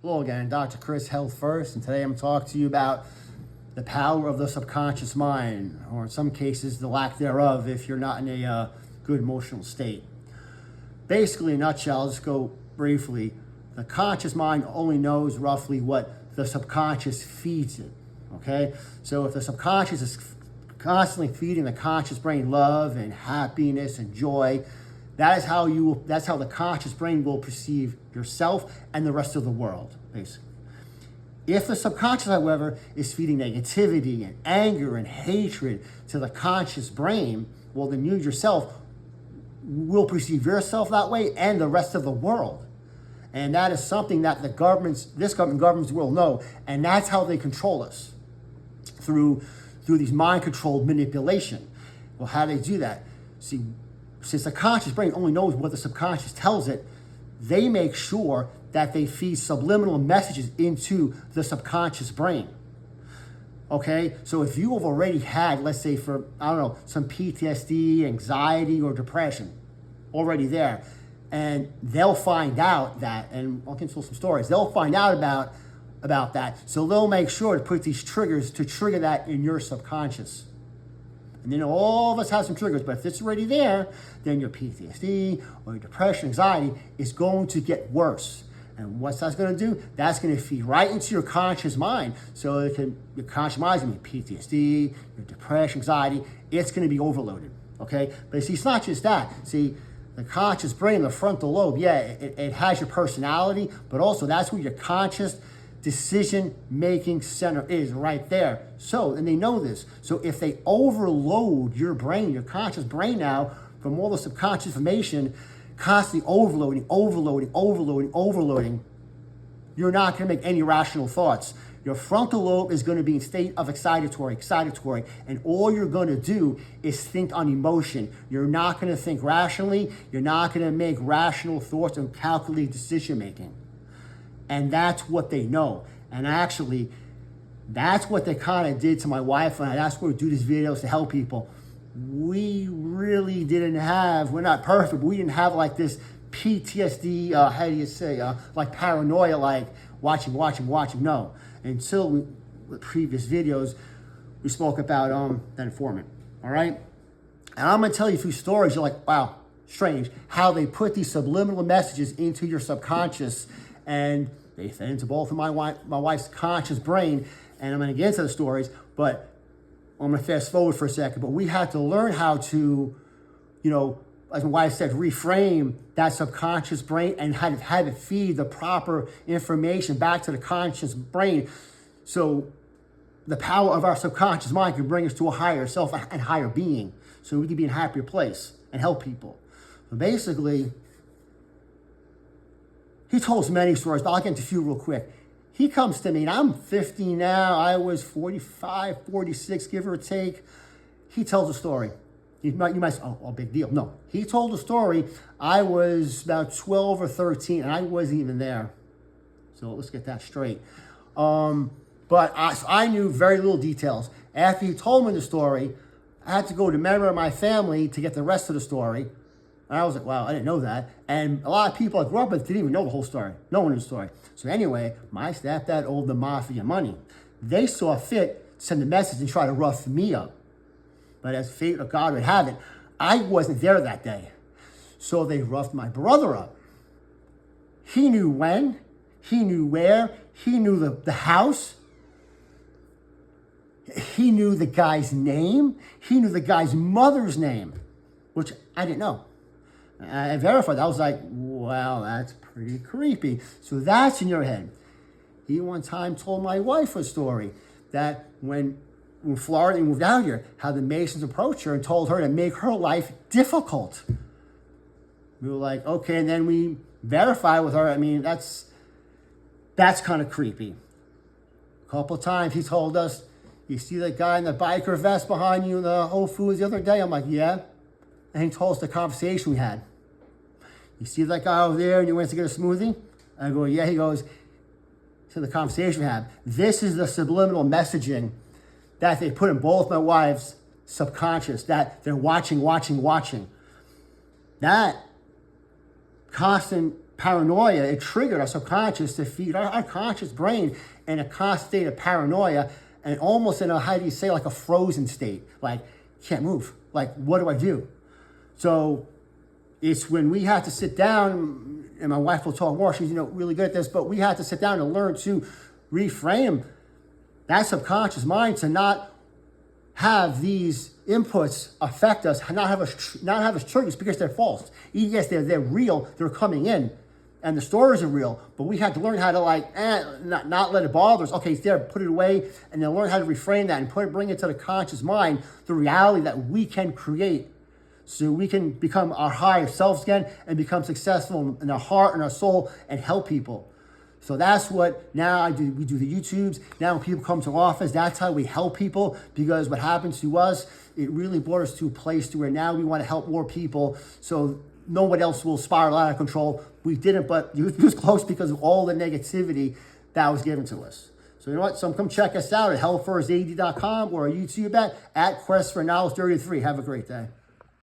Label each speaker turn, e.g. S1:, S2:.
S1: Hello again, Dr. Chris, Health First, and today I'm talking to you about the power of the subconscious mind, or in some cases, the lack thereof if you're not in a good emotional state. Basically, in a nutshell, I'll just go briefly. The conscious mind only knows roughly what the subconscious feeds it, okay? So if the subconscious is constantly feeding the conscious brain love and happiness and joy, that's how the conscious brain will perceive yourself and the rest of the world, basically. If the subconscious, however, is feeding negativity and anger and hatred to the conscious brain, well, then you yourself will perceive yourself that way and the rest of the world. And that is something that governments will know, and that's how they control us, through these mind-controlled manipulation. Well, how do they do that? See, since the conscious brain only knows what the subconscious tells it, they make sure that they feed subliminal messages into the subconscious brain. Okay, so if you have already had, let's say for, some PTSD, anxiety, or depression already there, and they'll find out that, and I'll get into some stories, they'll find out about that, so they'll make sure to put these triggers to trigger that in your subconscious. And then all of us have some triggers, but if it's already there, then your PTSD or your depression, anxiety is going to get worse. And what's that's going to do? That's going to feed right into your conscious mind. So your conscious mind is going to be PTSD, your depression, anxiety. It's going to be overloaded, okay? But see, it's not just that. See, the conscious brain, the frontal lobe, yeah, it has your personality, but also that's where your conscious decision-making center is, right there. So, and they know this. So if they overload your brain, your conscious brain now, from all the subconscious information, constantly overloading, you're not going to make any rational thoughts. Your frontal lobe is going to be in state of excitatory, and all you're going to do is think on emotion. You're not going to think rationally. You're not going to make rational thoughts and calculated decision-making. And that's what they know. And actually, that's what they kind of did to my wife and I. That's why we do these videos to help people. We really we're not perfect, but we didn't have like this PTSD, like paranoia, like watching. No. Until with previous videos, we spoke about that informant, all right? And I'm going to tell you a few stories. You're like, wow, strange, how they put these subliminal messages into your subconscious, and they fed into both of my wife's conscious brain. And I'm going to get into the stories, but I'm going to fast forward for a second. But we had to learn how to, as my wife said, reframe that subconscious brain and how to feed the proper information back to the conscious brain. So the power of our subconscious mind can bring us to a higher self and higher being, so we can be in a happier place and help people. So basically, he told us many stories, but I'll get into a few real quick. He comes to me, and I'm 50 now. I was 45, 46, give or take. He tells a story. You might say, oh, big deal. No, he told a story. I was about 12 or 13, and I wasn't even there. So let's get that straight. But I knew very little details. After he told me the story, I had to go to a member of my family to get the rest of the story. And I was like, wow, I didn't know that. And a lot of people I grew up with didn't even know the whole story. No one knew the story. So anyway, my stepdad owed the mafia money. They saw fit to send a message and try to rough me up. But as fate of God would have it, I wasn't there that day. So they roughed my brother up. He knew when, he knew where, he knew the house. He knew the guy's name. He knew the guy's mother's name, which I didn't know. I verified. I was like, wow, that's pretty creepy. So that's in your head. He one time told my wife a story that when Florida moved out here, how the Masons approached her and told her to make her life difficult. We were like, okay, and then we verified with her. I mean, that's kind of creepy. A couple of times he told us, you see that guy in the biker vest behind you in the Whole Foods the other day? I'm like, yeah. And he told us the conversation we had. You see that guy over there and you went to get a smoothie? I go, yeah. He goes, so the conversation we had. This is the subliminal messaging that they put in both my wives' subconscious, that they're watching. That constant paranoia, it triggered our subconscious to feed our conscious brain in a constant state of paranoia and almost in a, how do you say, like a frozen state. Like, can't move. Like, what do I do? So it's when we had to sit down, and my wife will talk more, she's, really good at this, but we had to sit down and learn to reframe that subconscious mind to not have these inputs affect us, not have us triggered because they're false. Yes, they're real, they're coming in, and the stories are real, but we had to learn how to not let it bother us. Okay, it's there, put it away, and then learn how to reframe that and bring it to the conscious mind, the reality that we can create, so we can become our higher selves again and become successful in our heart and our soul and help people. So that's what now I do. We do the YouTubes. Now when people come to office, that's how we help people, because what happens to us, it really brought us to a place to where now we want to help more people so no one else will spiral out of control. We didn't, but it was close because of all the negativity that was given to us. So you know what? So come check us out at healthfirstad.com or our YouTube at Quest for Knowledge 33. Have a great day.